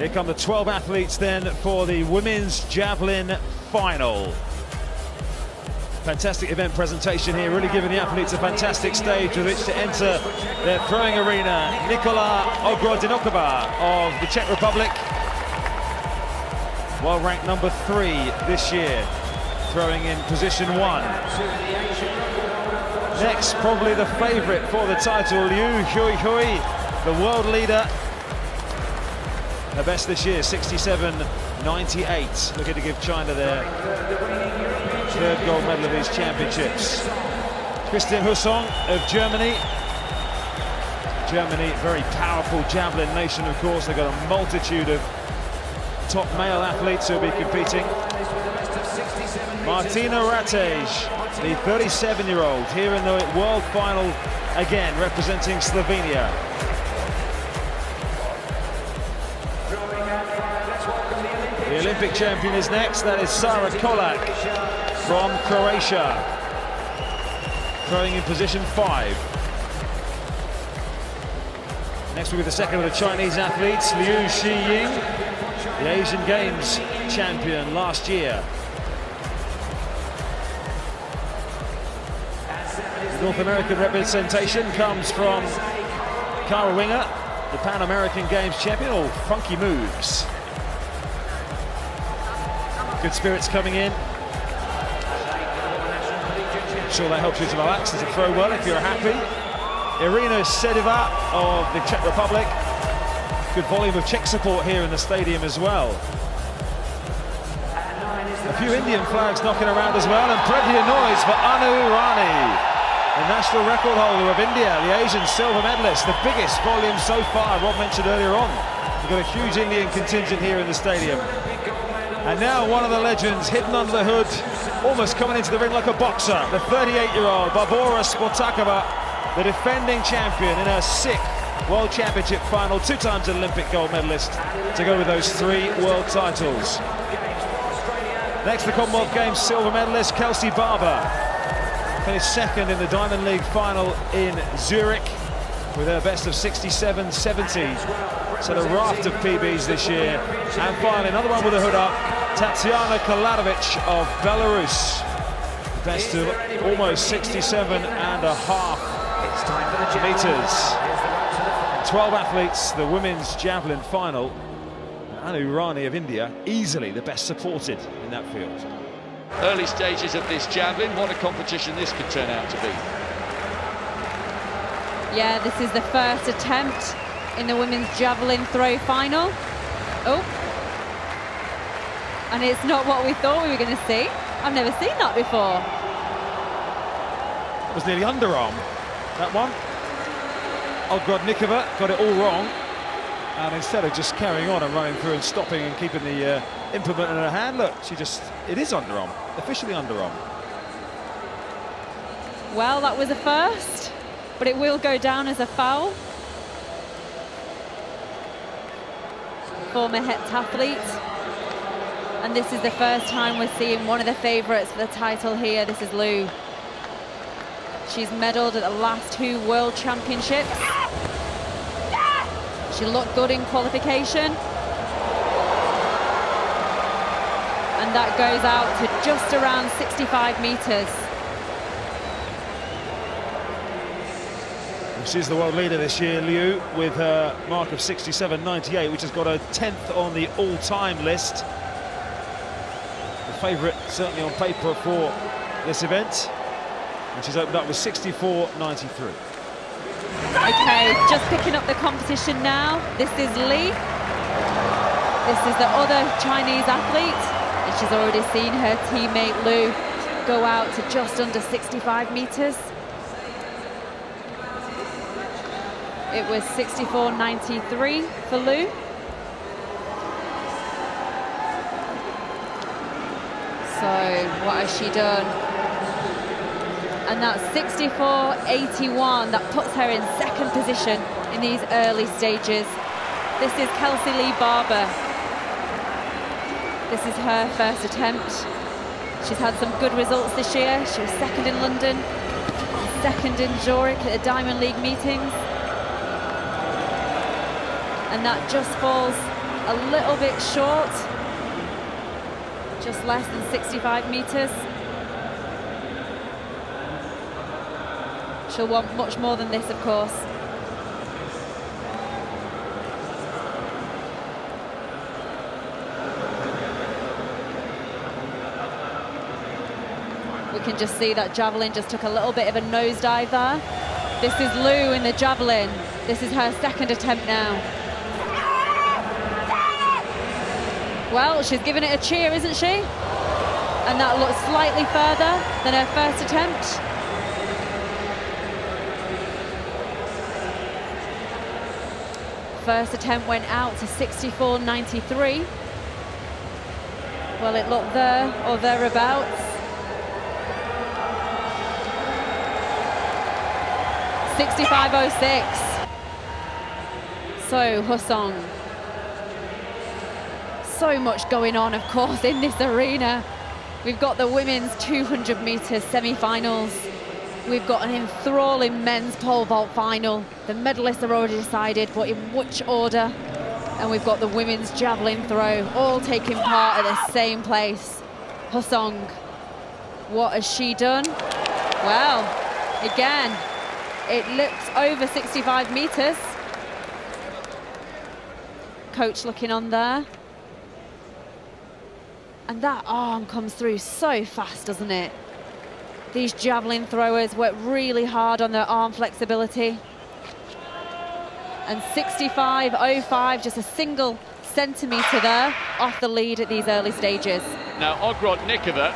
Here come the 12 athletes then for the women's javelin final. Fantastic event presentation here, really giving the athletes a fantastic stage with which to enter their throwing arena. Nikola Ogrodinokova of the Czech Republic, well ranked number 3 this year, throwing in position 1. Next, probably the favourite for the title, Liu Hui, the world leader. Her best this year, 67.98. Looking to give China their 3rd gold medal of these championships. Christian Hussong of Germany. Germany, very powerful javelin nation, of course. They've got a multitude of top male athletes who will be competing. Martina Ratej, the 37-year-old, here in the world final again, representing Slovenia. The Olympic champion is next. That is Sara Kolak from Croatia, throwing in position 5. Next will be the second of the Chinese athletes, Liu Shiying, the Asian Games champion last year. The North American representation comes from Kara Winger, the Pan American Games champion. Oh, funky moves. Good spirits coming in. I'm sure that helps you to relax and to throw well if you're happy. Irina Sedeva of the Czech Republic. Good volume of Czech support here in the stadium as well. A few Indian flags knocking around as well, and plenty of noise for Anu Rani, the national record holder of India, the Asian silver medalist, the biggest volume so far. Rob mentioned earlier on, we've got a huge Indian contingent here in the stadium. And now one of the legends hidden under the hood, almost coming into the ring like a boxer, the 38-year-old Barbora Sportakova, the defending champion in her 6th World Championship final, 2 times Olympic gold medalist, to go with those 3 world titles. Next, the Commonwealth Games silver medalist Kelsey Barber, finished 2nd in the Diamond League final in Zurich with her best of 67.70. So a raft of PBs this year. And finally, another one with the hood up, Tatiana Kaladovic of Belarus. Best of almost 67.5 meters. 12 athletes, the women's javelin final. Anu Rani of India, easily the best supported in that field. Early stages of this javelin, what a competition this could turn out to be. Yeah, this is the first attempt in the women's javelin throw final. Oh, and it's not what we thought we were going to see. I've never seen that before. It was nearly underarm, that one. Ogrodnikova got it all wrong, and instead of just carrying on and running through and stopping and keeping the implement in her hand, look, it is underarm, officially underarm. Well, that was a first, but it will go down as a foul. Former heptathlete, and this is the first time we're seeing one of the favourites for the title here. This is Liu. She's medalled at the last 2 World Championships. She looked good in qualification. And that goes out to just around 65 metres. She's the world leader this year, Liu, with her mark of 67.98, which has got her 10th on the all-time list. The favourite, certainly on paper, for this event. And she's opened up with 64.93. Okay, just picking up the competition now. This is Li. This is the other Chinese athlete. And she's already seen her teammate Liu go out to just under 65 metres. It was 64.93 for Liu. So what has she done? And that's 64.81. That puts her in 2nd position in these early stages. This is Kelsey Lee Barber. This is her first attempt. She's had some good results this year. She was 2nd in London, 2nd in Zurich at the Diamond League meetings. And that just falls a little bit short, just less than 65 meters. She'll want much more than this, of course. We can just see that javelin just took a little bit of a nosedive there. This is Lou in the javelin. This is her second attempt now. Well, she's giving it a cheer, isn't she? And that looks slightly further than her first attempt. First attempt went out to 64.93. Well, it looked there or thereabouts. 65.06. So Husong. So much going on, of course, in this arena. We've got the women's 200 meters semi-finals. We've got an enthralling men's pole vault final. The medalists are already decided, but in which order? And we've got the women's javelin throw, all taking part at the same place. Husong, what has she done? Well, again, it looks over 65 meters. Coach looking on there. And that arm comes through so fast, doesn't it? These javelin throwers work really hard on their arm flexibility. And 65.05, just a single centimetre there off the lead at these early stages. Now, Ogrodnikova,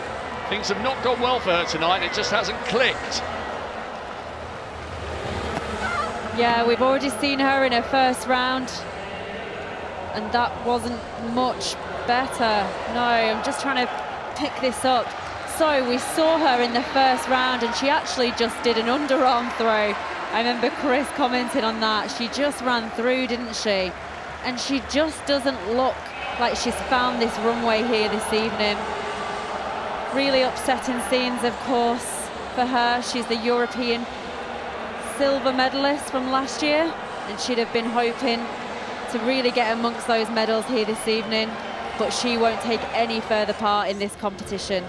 things have not gone well for her tonight. It just hasn't clicked. Yeah, we've already seen her in her first round. And that wasn't much better. No, I'm just trying to pick this up. So we saw her in the first round and she actually just did an underarm throw. I remember Chris commenting on that. She just ran through, didn't she? And she just doesn't look like she's found this runway here this evening. Really upsetting scenes, of course, for her. She's the European silver medalist from last year, and she'd have been hoping to really get amongst those medals here this evening, but she won't take any further part in this competition.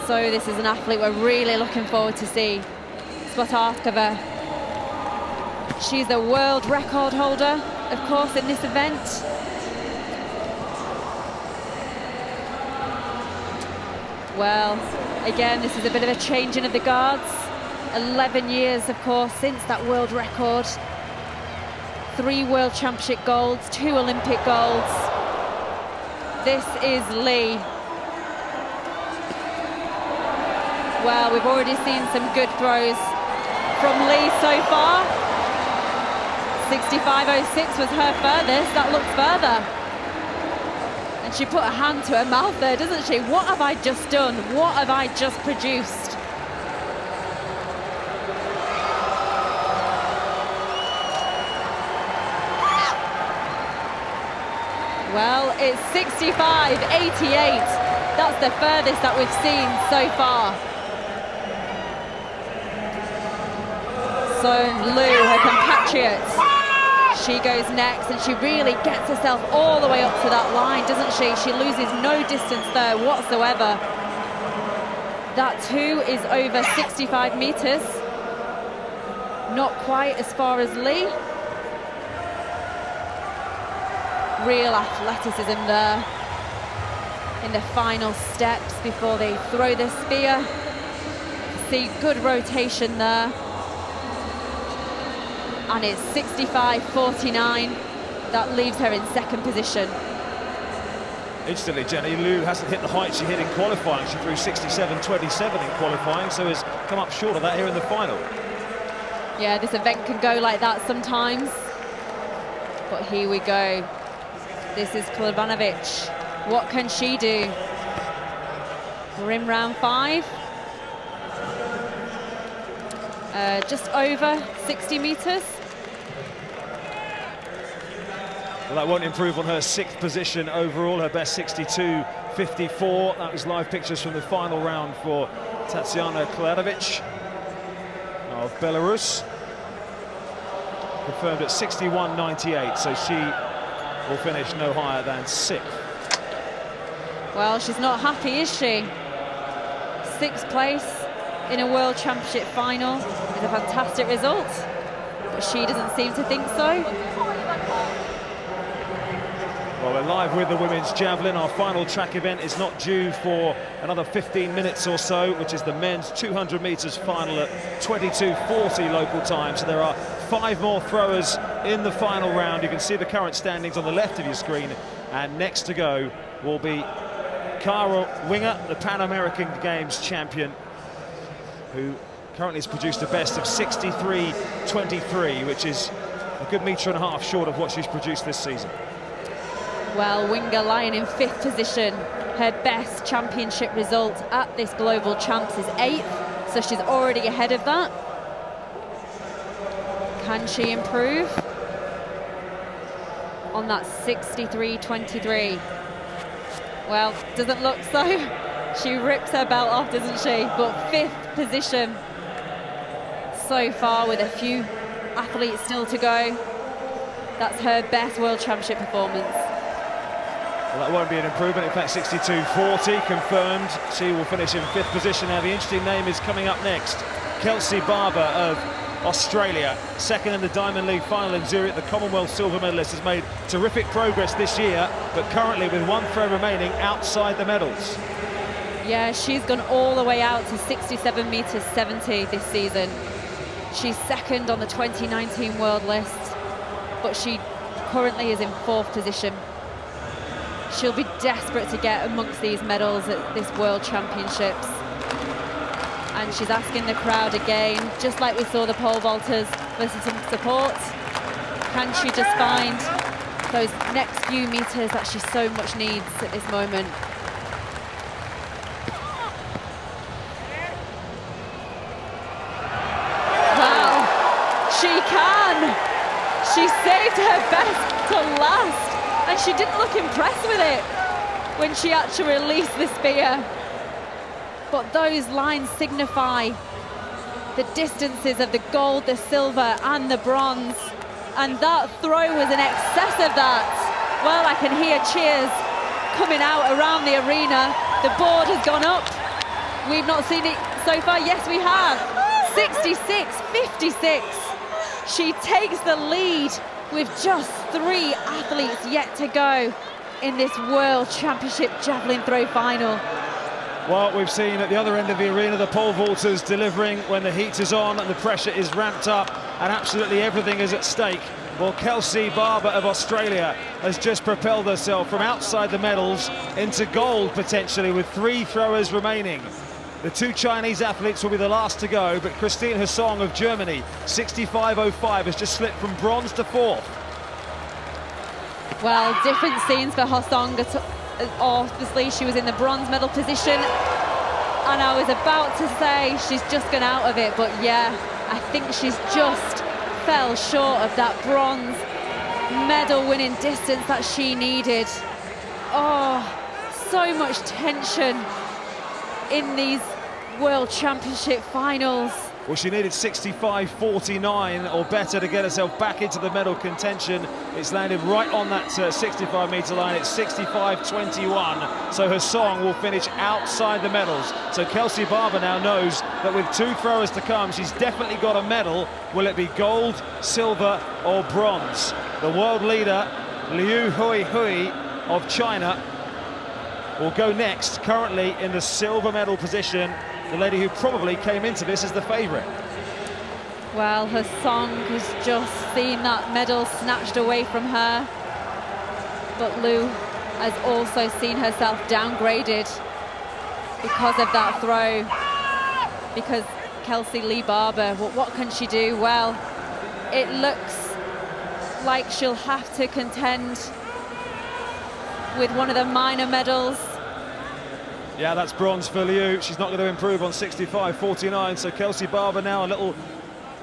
So this is an athlete we're really looking forward to see. Spotakova. She's the world record holder, of course, in this event. Well, again, this is a bit of a changing of the guards. 11 years, of course, since that world record. 3 World Championship golds, 2 Olympic golds. This is Lee. Well, we've already seen some good throws from Lee so far. 65.06 was her furthest. That looks further. And she put a hand to her mouth there, doesn't she? What have I just done? What have I just produced? Well, it's 65.88. That's the furthest that we've seen so far. So Lou, her compatriot, she goes next and she really gets herself all the way up to that line, doesn't she? She loses no distance there whatsoever. That too is over 65 meters. Not quite as far as Lee. Real athleticism there in the final steps before they throw the spear. See good rotation there. And it's 65.49. That leaves her in second position. Instantly, Jenny, Lou hasn't hit the height she hit in qualifying. She threw 67.27 in qualifying, so has come up short of that here in the final. Yeah, this event can go like that sometimes. But here we go. This is Klavanovic. What can she do? We're in round 5. Just over 60 meters. Well, that won't improve on her 6th position overall, her best 62.54. That was live pictures from the final round for Tatiana Klavanovic. of Belarus. Confirmed at 61.98, so she will finish no higher than 6th. Well, she's not happy, is she? 6th place in a World Championship final is a fantastic result, but she doesn't seem to think so. Well, we're live with the women's javelin. Our final track event is not due for another 15 minutes or so, which is the men's 200 metres final at 22:40 local time. So there are 5 more throwers in the final round. You can see the current standings on the left of your screen. And next to go will be Cara Winger, the Pan American Games champion, who currently has produced a best of 63.23, which is a good metre and a half short of what she's produced this season. Well, Winger lying in 5th position. Her best championship result at this Global Champs is 8th, so she's already ahead of that. Can she improve on that 63.23? Well, doesn't look so. She rips her belt off, doesn't she? But 5th position so far, with a few athletes still to go. That's her best World Championship performance. Well, that won't be an improvement. In fact, 62.40 confirmed. She will finish in 5th position. Now, the interesting name is coming up next. Kelsey Barber of Australia, 2nd in the Diamond League final in Zurich. The Commonwealth silver medalist has made terrific progress this year, but currently with 1 throw remaining outside the medals. Yeah, she's gone all the way out to 67 metres 70 this season. She's 2nd on the 2019 world list, but she currently is in 4th position. She'll be desperate to get amongst these medals at this World Championships. And she's asking the crowd again, just like we saw the pole vaulters, for some support. Can she just find those next few metres that she so much needs at this moment? Wow, she can! She saved her best to last. And she didn't look impressed with it when she actually released the spear. But those lines signify the distances of the gold, the silver and the bronze. And that throw was in excess of that. Well, I can hear cheers coming out around the arena. The board has gone up. We've not seen it so far. Yes, we have. 66.56. She takes the lead with just 3 athletes yet to go in this World Championship javelin throw final. Well, we've seen at the other end of the arena the pole vaulters delivering when the heat is on and the pressure is ramped up and absolutely everything is at stake. Well, Kelsey Barber of Australia has just propelled herself from outside the medals into gold potentially with 3 throwers remaining. The 2 Chinese athletes will be the last to go, but Christine Hussong of Germany, 65.05, has just slipped from bronze to 4th. Well, different scenes for Hussong. Obviously, she was in the bronze medal position, and I was about to say she's just gone out of it, but yeah, I think she's just fell short of that bronze medal winning distance that she needed. Oh, so much tension in these World Championship finals. Well, she needed 65.49 or better to get herself back into the medal contention. It's landed right on that 65-metre line. It's 65.21, so Hussong will finish outside the medals. So Kelsey Barber now knows that with 2 throwers to come, she's definitely got a medal. Will it be gold, silver or bronze? The world leader, Liu Hui of China, will go next, currently in the silver medal position. The lady who probably came into this as the favourite. Well, Hussong has just seen that medal snatched away from her. But Liu has also seen herself downgraded because of that throw. Because Kelsey Lee Barber, what can she do? Well, it looks like she'll have to contend with one of the minor medals. Yeah, that's bronze for Liu. She's not going to improve on 65.49, so Kelsey Barber now a little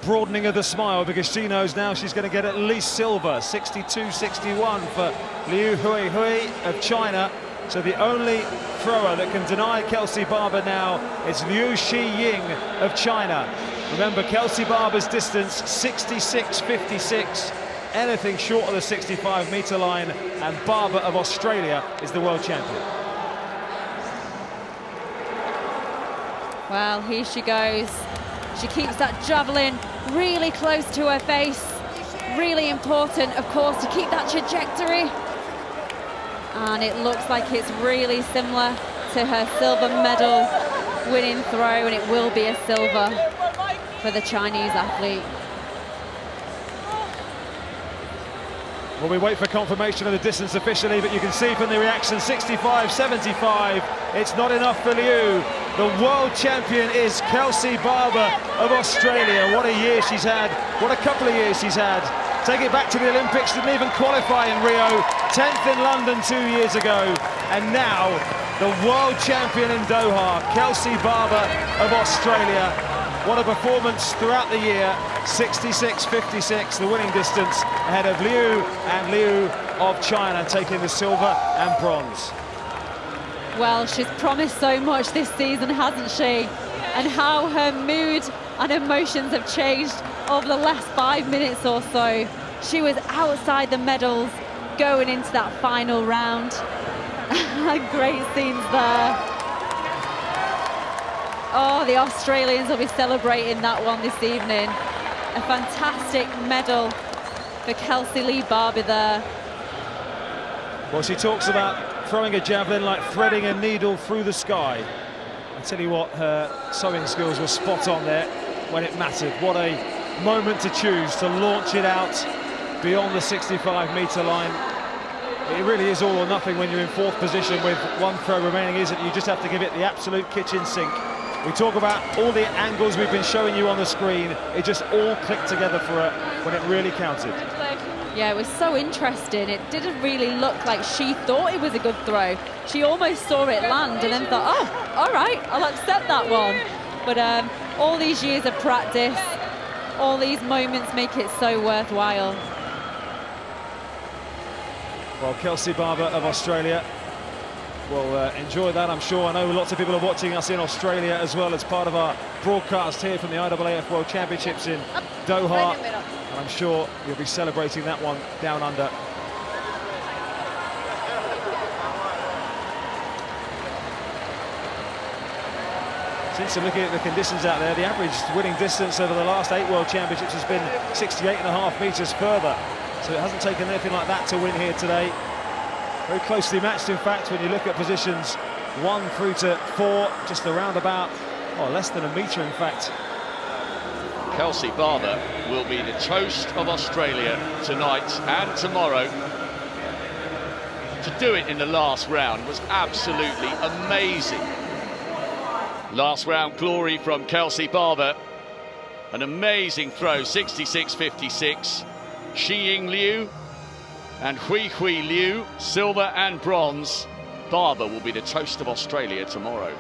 broadening of the smile because she knows now she's going to get at least silver. 62.61 for Liu Hui of China. So the only thrower that can deny Kelsey Barber now is Liu Shiying of China. Remember, Kelsey Barber's distance, 66.56. Anything short of the 65-metre line, and Barber of Australia is the world champion. Well, here she goes. She keeps that javelin really close to her face. Really important, of course, to keep that trajectory. And it looks like it's really similar to her silver medal winning throw, and it will be a silver for the Chinese athlete. Well, we wait for confirmation of the distance officially, but you can see from the reaction, 65.75. It's not enough for Liu. The world champion is Kelsey Barber of Australia. What a year she's had. What a couple of years she's had. Take it back to the Olympics, didn't even qualify in Rio. 10th in London 2 years ago. And now, the world champion in Doha, Kelsey Barber of Australia. What a performance throughout the year. 66.56, the winning distance, ahead of Liu, and Liu of China taking the silver and bronze. Well, she's promised so much this season, hasn't she? And how her mood and emotions have changed over the last 5 minutes or so. She was outside the medals going into that final round. Great scenes there. Oh, the Australians will be celebrating that one this evening. A fantastic medal for Kelsey Lee Barber there. Well, she talks about throwing a javelin like threading a needle through the sky. I tell you what, her sewing skills were spot on there when it mattered. What a moment to choose to launch it out beyond the 65-metre line. It really is all or nothing when you're in fourth position with one throw remaining, isn't it? You just have to give it the absolute kitchen sink. We talk about all the angles we've been showing you on the screen. It just all clicked together for her when it really counted. Yeah, it was so interesting. It didn't really look like she thought it was a good throw. She almost saw it land and then thought, oh, all right, I'll accept that one. But all these years of practice, all these moments make it so worthwhile. Well, Kelsey Barber of Australia will enjoy that, I'm sure. I know lots of people are watching us in Australia as well as part of our broadcast here from the IAAF World Championships in Doha. And I'm sure you'll be celebrating that one down under. Since I'm looking at the conditions out there, the average winning distance over the last 8 World Championships has been 68.5 metres further. So it hasn't taken anything like that to win here today. Very closely matched, in fact, when you look at positions 1 through to 4, just around about, oh, less than a metre, in fact. Kelsey Barber will be the toast of Australia tonight and tomorrow. To do it in the last round was absolutely amazing. Last round glory from Kelsey Barber. An amazing throw, 66.56. Xiying Liu and Hui Liu, silver and bronze. Barber will be the toast of Australia tomorrow.